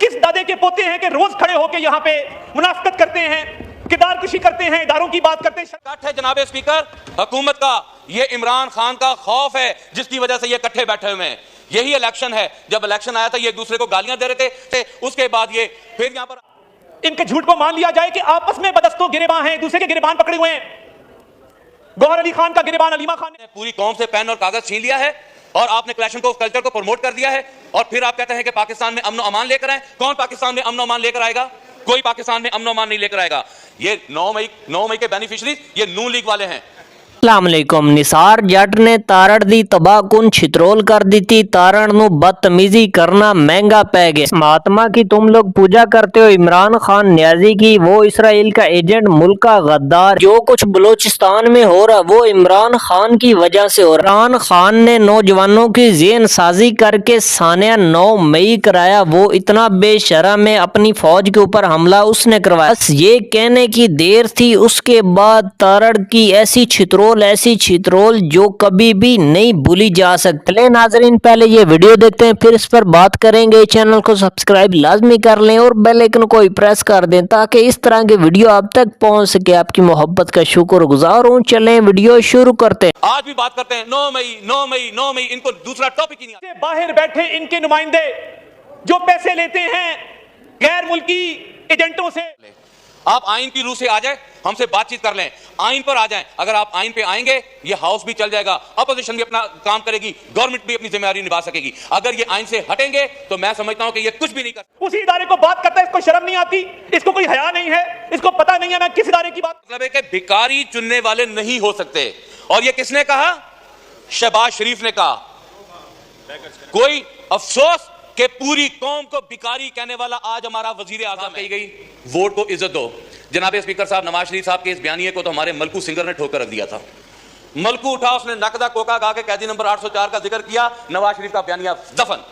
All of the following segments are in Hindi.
किस दादे के पोते हैं कि रोज खड़े होकर यहाँ पे मुनाफकत करते हैं, किरदार कशी करते हैं, इदारों की बात करते हैं। है जनाब स्पीकर, हुकूमत का ये इमरान खान का खौफ है जिसकी वजह से ये इकट्ठे बैठे हुए हैं। यही इलेक्शन है, जब इलेक्शन आया था ये एक दूसरे को गालियां दे रहे थे, उसके बाद ये फिर यहाँ पर इनके झूठ को मान लिया जाए कि आपस में बदस्तों गिरेबान हैं, दूसरे के गिरेबान पकड़े हुए हैं। गौहर अली खान का गिरेबान अलीमा खान ने पूरी कौम से पेन और कागज छीन लिया है और आपने क्लैशन को कल्चर को प्रमोट कर दिया है और फिर आप कहते हैं कि पाकिस्तान में अमन अमान लेकर आए। कौन पाकिस्तान में अमन अमान लेकर आएगा? कोई पाकिस्तान में अमन अमान नहीं लेकर आएगा। ये 9 मई के बेनिफिशरीज ये नून लीग वाले हैं। अस्सलामुअलैकुम। निसार जट ने तारड़ दी तबाहकुन छितरोल कर दी। तारड़ नू बदतमीजी करना महंगा पै गया। महात्मा की तुम लोग पूजा करते हो, इमरान खान न्याजी की, वो इसराइल का एजेंट, मुल्क का गद्दार। जो कुछ बलोचिस्तान में हो रहा वो इमरान खान की वजह से हो रहा। इमरान खान ने नौजवानों की जेन साजी करके सानिया 9 मई कराया। वो इतना बेशरम है, अपनी फौज के ऊपर हमला उसने करवाया। बस ये कहने की देर थी, उसके बाद तारड़ की ऐसी छितरोल जो कभी भी नहीं भूली जा सकती। चले नाजरीन, पहले ये वीडियो देखते हैं फिर इस पर बात करेंगे। चैनल को सब्सक्राइब लाजमी कर लें और बेल आइकन को प्रेस कर दें ताकि इस तरह के वीडियो आप तक पहुंच सके। आपकी मोहब्बत का शुक्रगुजार हूं। चलें वीडियो शुरू करते हैं। आज भी बात करते हैं 9 मई। इनको दूसरा टॉपिक ही नहीं आता। बाहर बैठे इनके नुमाइंदे जो पैसे लेते हैं गैर मुल्की एजेंटों से। आप आइन की रूह से आ जाए, हमसे बातचीत कर लें, आइन पर आ जाएं। अगर आप आइन पे आएंगे ये हाउस भी चल जाएगा, अपोजिशन भी अपना काम करेगी, गवर्नमेंट भी अपनी जिम्मेदारी निभा सकेगी। अगर ये आइन से हटेंगे तो मैं समझता हूं कि ये कुछ भी नहीं कर। उसी इदारे को बात करता है, इसको शर्म नहीं आती, इसको कोई हया नहीं है, इसको पता नहीं है मैं किस इदारे की बात। मतलब है कि भिखारी चुनने वाले नहीं हो सकते। और ये किसने कहा? शहबाज शरीफ ने कहा। कोई अफसोस कि पूरी कौम को भिखारी कहने वाला आज हमारा वजीर आजम कही गई। वोट को इज्जत दो। जनाब स्पीकर साहब, नवाज शरीफ साहब के इस बयानिए को तो हमारे मलकू सिंगर ने ठोकर रख दिया था। मलकू उठा, उसने नकदा कोका गा के कैदी नंबर 804 का जिक्र किया, नवाज शरीफ का बयानिया दफन।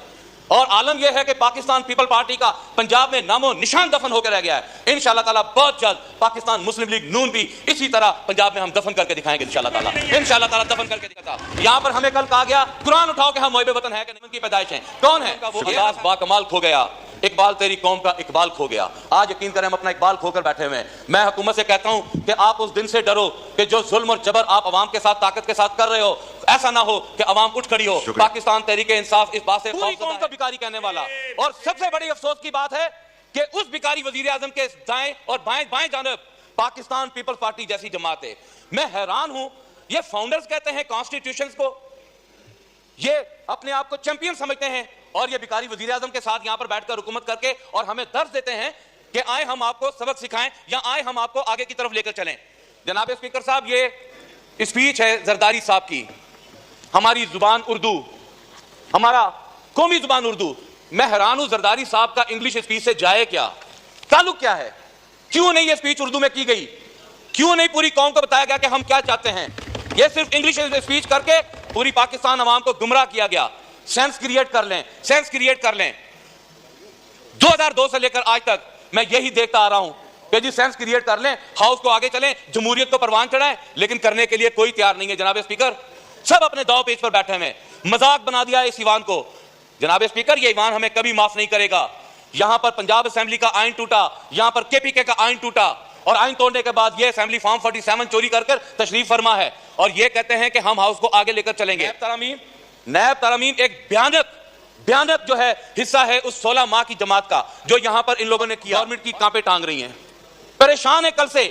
और आलम यह है कि पाकिस्तान पीपल पार्टी का पंजाब में नामो निशान दफन होकर रह गया है। इंशाल्लाह ताला बहुत जल्द पाकिस्तान मुस्लिम लीग नून भी इसी तरह पंजाब में हम दफन करके दिखाएंगे। इंशाल्लाह ताला दफन करके दिखाता। यहाँ पर हमें कल कहा गया कुरान उठाओ कि हम मोहब्बे वतन है कि नहीं, उनकी पैदाइश है। कौन है वो? अल्लाह बाकमाल खो गया। इकबाल तेरी कौम का इकबाल खो गया। आज यकीन करें हम अपना इकबाल खोकर बैठे हुए हैं। मैं हुकूमत से कहता हूं कि आप उस दिन से डरो कि जो जुल्म और जबर आप अवाम के साथ ताकत के साथ कर रहे हो, ऐसा ना हो कि अवाम उठ खड़ी हो। पाकिस्तान तहरीके इंसाफ इस बात से पूरी कौम का भिखारी कहने वाला। और सबसे बड़ी अफसोस की बात है कि उस भिखारी वजीर आजम के दाएं और बाएं जानब पाकिस्तान पीपल्स पार्टी जैसी जमात है। मैं हैरान हूं, ये फाउंडर्स कहते हैं कॉन्स्टिट्यूशन को, ये अपने आप को चैंपियन समझते हैं और ये भिखारी वजीर आजम के साथ यहां पर बैठकर हुकूमत करके और हमें दर्ज देते हैं कि आए हम आपको सबक सिखाएं या आए हम आपको आगे की तरफ लेकर चलें। जनाब स्पीकर साहब, ये स्पीच है जरदारी साहब की। हमारी जुबान उर्दू, हमारा कौमी जुबान उर्दू। मैं हैरान हूं जरदारी साहब का इंग्लिश स्पीच से जाए क्या, ताल्लुक क्या है? क्यों नहीं ये स्पीच उर्दू में की गई? क्यों नहीं पूरी कौम को बताया गया कि हम क्या चाहते हैं? ये सिर्फ इंग्लिश स्पीच करके पूरी पाकिस्तान अवाम को गुमराह किया गया। सेंस क्रिएट कर लें। 2002 से लेकर आज तक मैं यही देखता आ रहा हूं कि जी सेंस क्रिएट कर लें, हाउस को आगे चलें, जमहूरियत को परवान चढ़ाएं, लेकिन करने के लिए कोई तैयार नहीं है। जनाब स्पीकर, सब अपने दाव पेच पर बैठे हैं। मजाक बना दिया इस ईवान को। जनाब स्पीकर, ये ईवान हमें कभी माफ नहीं करेगा। यहां पर पंजाब असेंबली का आइन टूटा, यहां पर केपीके का आइन टूटा और आइन तोड़ने के बाद ये असेंबली फॉर्म 47 चोरी कर तशरीफ फरमा है और ये कहते हैं कि हम हाउस को आगे लेकर चलेंगे। नैब तरामीम एक भयानक जो है हिस्सा है उस 16 माह की जमात का जो यहां पर इन लोगों ने किया। गवर्नमेंट की कांपे टांग रही हैं, परेशान है कल से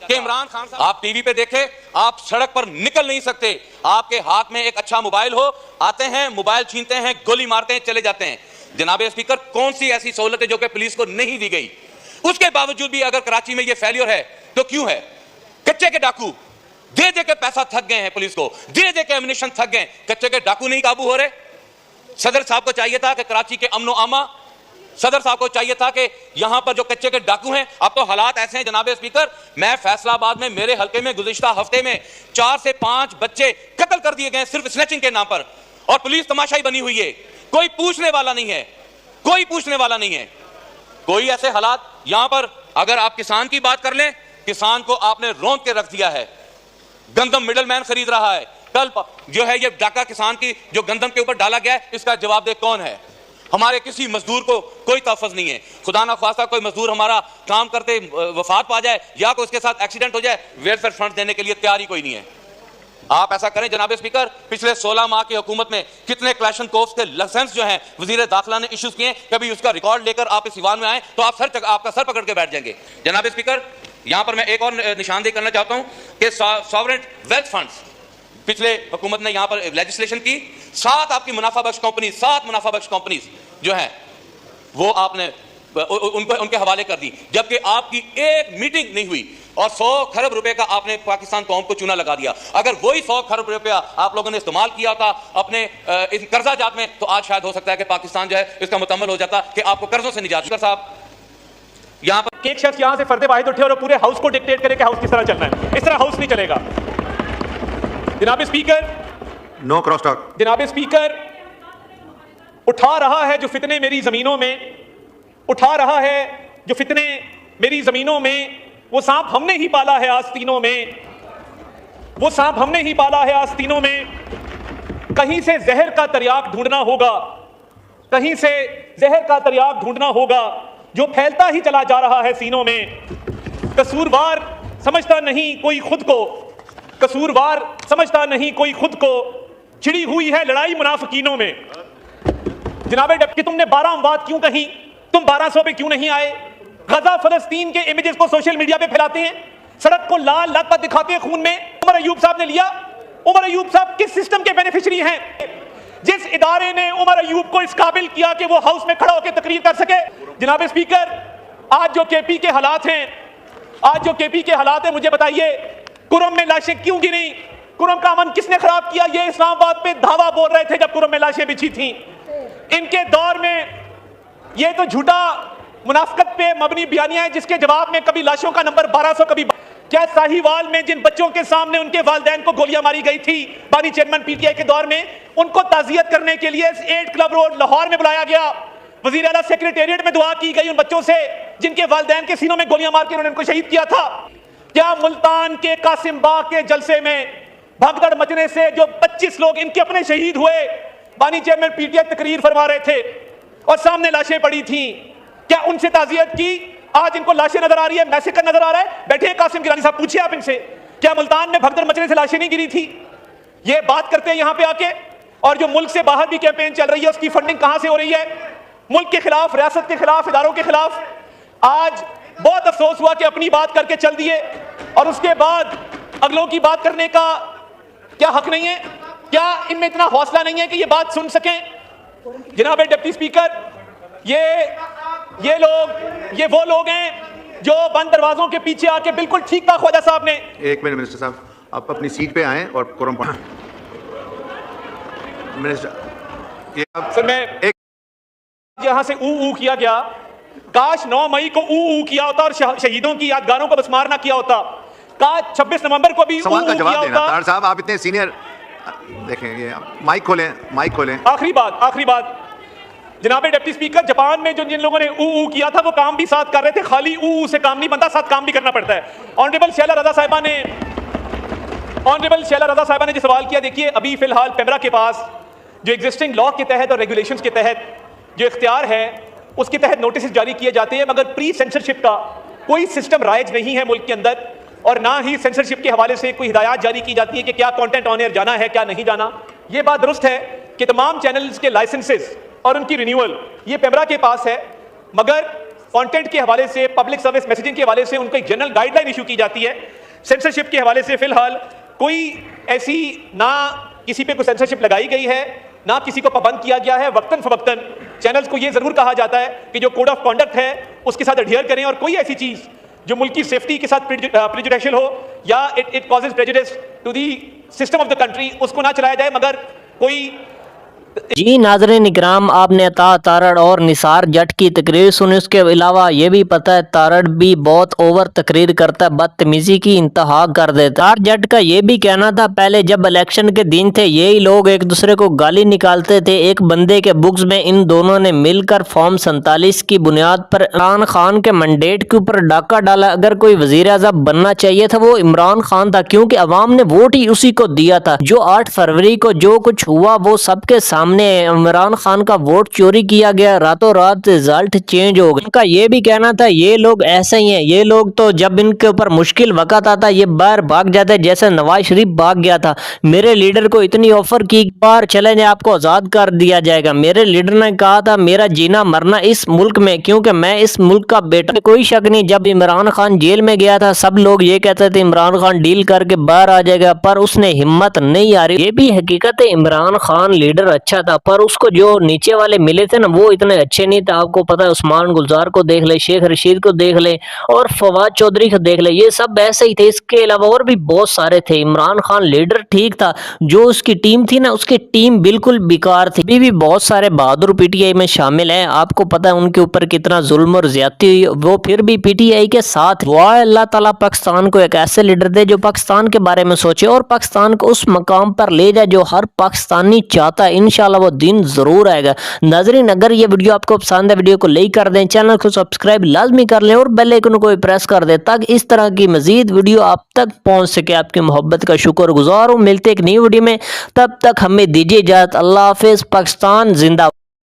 कि इमरान खान साहब, आप टीवी पे देखें, आप सड़क पर निकल नहीं सकते। आपके हाथ में एक अच्छा मोबाइल हो, आते हैं, मोबाइल छीनते हैं, गोली मारते हैं, चले जाते हैं। जनाब स्पीकर, कौन सी ऐसी सहूलत है जो कि पुलिस को नहीं दी गई? उसके बावजूद भी अगर कराची में यह फेल्योर है तो क्यों है? कच्चे के डाकू दे के पैसा थक गए हैं, पुलिस को दे के एमिनेशन थक गए, कच्चे के डाकू नहीं काबू हो रहे। सदर साहब को चाहिए था कि कराची के अमनो आमा, सदर साहब को चाहिए था कि यहां पर जो कच्चे के डाकू हैं, अब तो हालात ऐसे हैं जनाब स्पीकर, मैं फैसलाबाद में मेरे हल्के में गुज़िश्ता हफ्ते में 4 से 5 बच्चे कत्ल कर दिए गए सिर्फ स्नैचिंग के नाम पर और पुलिस तमाशाई बनी हुई है। कोई पूछने वाला नहीं है, कोई ऐसे हालात। यहां पर अगर आप किसान की बात कर लें, किसान को आपने रौंद के रख दिया है। गंदम मिडलमैन खरीद रहा है। कल जो है ये डाका किसान की जो गंदम के ऊपर डाला गया है, इसका जवाब दे कौन है? हमारे किसी मजदूर को कोई तहफ़्फ़ुज़ नहीं है। खुदा ना ख्वास्ता कोई मजदूर हमारा काम करते वफात पा जाए या कोई उसके साथ एक्सीडेंट हो जाए, वेलफेयर फंड देने के लिए तैयार ही कोई नहीं है। आप ऐसा करें जनाब स्पीकर, पिछले 16 माह की हुकूमत में कितने क्लैशन कोर्स के लाइसेंस जो हैं वजीर दाखिला ने इश्यूज किए, कभी उसका रिकॉर्ड लेकर आप इस ईवान में आए तो आपका सर पकड़ के बैठ जाएंगे। जनाब स्पीकर, यहां पर मैं एक और निशानदेही करना चाहता हूं कि सॉवरेन वेल्थ फंड्स पिछले हुकूमत ने यहां पर लेजिस्लेशन की, 7 आपकी मुनाफा बख्श कंपनी, 7 मुनाफा बख्श कंपनीज जो है वो आपने उनके हवाले कर दी, जबकि आपकी एक मीटिंग नहीं हुई और 100 खरब रुपए का आपने पाकिस्तान कौम को चूना लगा दिया। अगर वही 100 खरब रुपया आप लोगों ने इस्तेमाल किया था अपने इन कर्जा जात में, तो आज शायद हो सकता है कि पाकिस्तान जो है इसका मुकम्मल हो जाता कि आपको कर्जों से निजात। साहब, यहाँ पर एक शख्स यहां से फर्दे वाहिद उठे और पूरे हाउस को डिक्टेट करे कि हाउस किस तरह चलना है। इस तरह हाउस नहीं चलेगा। जनाब स्पीकर, नो क्रॉस टॉक। जनाब स्पीकर, उठा रहा है जो फितने मेरी जमीनों में, उठा रहा है जो फितने मेरी जमीनों में, वो सांप हमने ही पाला है आस्तीनों में, वो सांप हमने ही पाला है आस्तीनों में। कहीं से जहर का तरियाक ढूंढना होगा, कहीं से जहर का तरियाक ढूंढना होगा जो फैलता ही चला जा रहा है सीनों में। कसूरवार समझता नहीं कोई खुद को, कसूरवार समझता नहीं कोई खुद को, छिड़ी हुई है लड़ाई मुनाफिकीनों में। जनाब कि तुमने 12 अमवात क्यों कहीं, तुम 1200 पे क्यों नहीं आए? गजा फलस्तीन के इमेजेस को सोशल मीडिया पे फैलाते हैं, सड़क को लाल लथपथ दिखाते हैं खून में। उमर अयूब साहब ने लिया। उमर अयूब साहब किस सिस्टम के बेनिफिशियरी हैं? जिस इदारे ने उमर अयूब को इस काबिल किया कि वो हाउस में खड़ा होकर तकरीर कर सके। जनाब स्पीकर, आज जो केपी के हालात हैं, आज जो केपी के हालात हैं, मुझे बताइए कुरम में लाशें क्यों गिरी? कुरम का अमन किसने खराब किया? ये इस्लामाबाद पे धावा बोल रहे थे जब कुरम में लाशें बिछी थी। इनके दौर में ये तो झूठा मुनाफिकत पे मबनी बयानियां हैं जिसके जवाब में कभी लाशों का नंबर 1200, कभी क्या साहिवाल में जिन बच्चों के सामने उनके वालिदैन को गोलियां मारी गई थी बानी चेयरमैन पीटीआई के दौर में, उनको ताजियत करने के लिए 8 क्लब रोड लाहौर में बुलाया गया। वजीर आला सेक्रेटेरिएट में दुआ की गई उन बच्चों से जिनके वालिदैन के सीनों में गोलियां मार के उन्होंने उनको शहीद किया था। क्या मुल्तान के कासिम बाग के जलसे में भगदड़ मचने से जो 25 लोग इनके अपने शहीद हुए, बानी चेयरमैन पीटीआई तकरीर फरमा रहे थे और सामने लाशें पड़ी थी, क्या उनसे ताजियत की? आज इनको लाशें नजर आ रही है, मैसेकर नजर आ रहा है। बैठे कासिम गिलानी साहब, पूछिए आप इनसे, क्या मुल्तान में भगदड़ मचने से लाशें नहीं गिरी थी? ये बात करते हैं यहां पे आके। और जो मुल्क से बाहर भी कैंपेन चल रही है, उसकी फंडिंग कहां से हो रही है? मुल्क के खिलाफ, रियासत के खिलाफ, इदारों के खिलाफ। आज बहुत अफसोस हुआ कि अपनी बात करके चल दिए और उसके बाद अगलों की बात करने का क्या हक नहीं है? क्या इनमें इतना हौसला नहीं है कि ये बात सुन सकें? जनाब डिप्टी स्पीकर, ये वो लोग हैं जो बंद दरवाजों के पीछे आके, बिल्कुल ठीक था ख्वाजा साहब ने। एक मिनट मिनिस्टर साहब, आप अपनी सीट पे आएं और कोरम पढ़ें। मिनिस्टर, ये आप सर, मैं एक यहां से ऊ किया गया, काश 9 मई को ऊ किया होता और शहीदों की यादगारों को बसमार ना किया होता। काश 26 नवंबर को भी सवाल का किया जवाब देना। होता। तार साहब, आप इतने सीनियर, देखें ये माइक खोलें, माइक खोलें। आखिरी बात जनाब डिप्टी स्पीकर, जापान में जो जिन लोगों ने ऊ किया था वो काम भी साथ कर रहे थे। खाली ऊ से काम नहीं बनता, साथ काम भी करना पड़ता है। ऑनरेबल शैला रजा साहिबा ने जो सवाल किया, देखिए अभी फिलहाल पेमरा के पास जो एग्जिस्टिंग लॉ के तहत और रेगुलेशंस के तहत जो इख्तियार है उसके तहत नोटिस जारी किए जाते हैं, मगर प्री सेंसरशिप का कोई सिस्टम राइज नहीं है मुल्क के अंदर, और ना ही सेंसरशिप के हवाले से कोई हिदायत जारी की जाती है कि क्या कंटेंट ऑन एयर जाना है, क्या नहीं जाना। ये बात दुरुस्त है कि तमाम चैनल्स के लाइसेंसेस और उनकी रिन्यूअल ये पेमरा के पास है, मगर कंटेंट के हवाले से, पब्लिक सर्विस मैसेजिंग के हवाले से उनको एक जनरल गाइडलाइन इशू की जाती है। सेंसरशिप के हवाले से फिलहाल कोई ऐसी ना किसी पे कोई सेंसरशिप लगाई गई है, ना किसी को पाबंद किया गया है। वक्तन फवक्तन चैनल्स को ये जरूर कहा जाता है कि जो कोड ऑफ कॉन्डक्ट है उसके साथ अडहियर करें, और कोई ऐसी चीज जो मुल्क की सेफ्टी के साथ प्रेजुडिशियल हो या it causes prejudice to the system of the country, उसको ना चलाया जाए। मगर कोई जी नाज़रीन इकराम, आपने तारड़ और निसार जट की तकरीर सुनी, उसके अलावा ये भी पता है तारड़ भी बहुत ओवर तकरीर करता है, बदतमीजी की इंतहा कर देता। तार जट का ये भी कहना था पहले जब इलेक्शन के दिन थे यही लोग एक दूसरे को गाली निकालते थे, एक बंदे के बुक्स में इन दोनों ने मिलकर फॉर्म 47 की बुनियाद पर इमरान खान के मैंडेट के ऊपर डाका डाला। अगर कोई वजीर आज़म बनना चाहिए था वो इमरान खान था, क्योंकि अवाम ने वोट ही उसी को दिया था। जो 8 फरवरी को जो कुछ हुआ वो सबके सामने सामने इमरान खान का वोट चोरी किया गया, रातों रात रिजल्ट चेंज हो गया। उनका ये भी कहना था ये लोग ऐसे ही हैं, ये लोग तो जब इनके ऊपर मुश्किल वक्त आता ये बाहर भाग जाते, जैसे नवाज शरीफ भाग गया था। मेरे लीडर को इतनी ऑफर की बाहर चले जाए आपको आजाद कर दिया जाएगा। मेरे लीडर ने कहा था मेरा जीना मरना इस मुल्क में, क्योंकि मैं इस मुल्क का बेटा। कोई शक नहीं, जब इमरान खान जेल में गया था सब लोग ये कहते थे इमरान खान डील करके बाहर आ जाएगा, पर उसने हिम्मत नहीं आ रही। ये भी हकीकत है, इमरान खान लीडर अच्छा था पर उसको जो नीचे वाले मिले थे ना वो इतने अच्छे नहीं थे। आपको पता है उस्मान गुलजार को देख ले, शेख रशीद को देख ले और फवाद चौधरी को देख ले, ये सब ऐसे ही थे। इसके अलावा और भी बहुत सारे थे। इमरान खान लीडर ठीक था, जो उसकी टीम थी ना उसकी टीम बिल्कुल बेकार थी। अभी भी बहुत सारे बहादुर पीटीआई में शामिल हैं, आपको पता है उनके ऊपर कितना जुल्म और ज्यादती हुई, वो फिर भी पीटीआई के साथ। वाह अल्लाह ताला पाकिस्तान को एक ऐसे लीडर दे जो पाकिस्तान के बारे में सोचे और पाकिस्तान को उस मकाम पर ले जाए जो हर पाकिस्तानी चाहता है। इंशाल्लाह वो दिन जरूर आएगा। नाज़रीन अगर ये वीडियो आपको पसंद है वीडियो को लाइक कर दें, चैनल को सब्सक्राइब लाजमी कर लें और बेल आइकन को प्रेस कर दें ताकि इस तरह की मजीद वीडियो आप तक पहुंच सके। आपकी मोहब्बत का शुक्रगुजार हूँ। मिलते एक नई वीडियो में, तब तक हमें दीजिए इजाजत। अल्लाह हाफिज। पाकिस्तान जिंदा।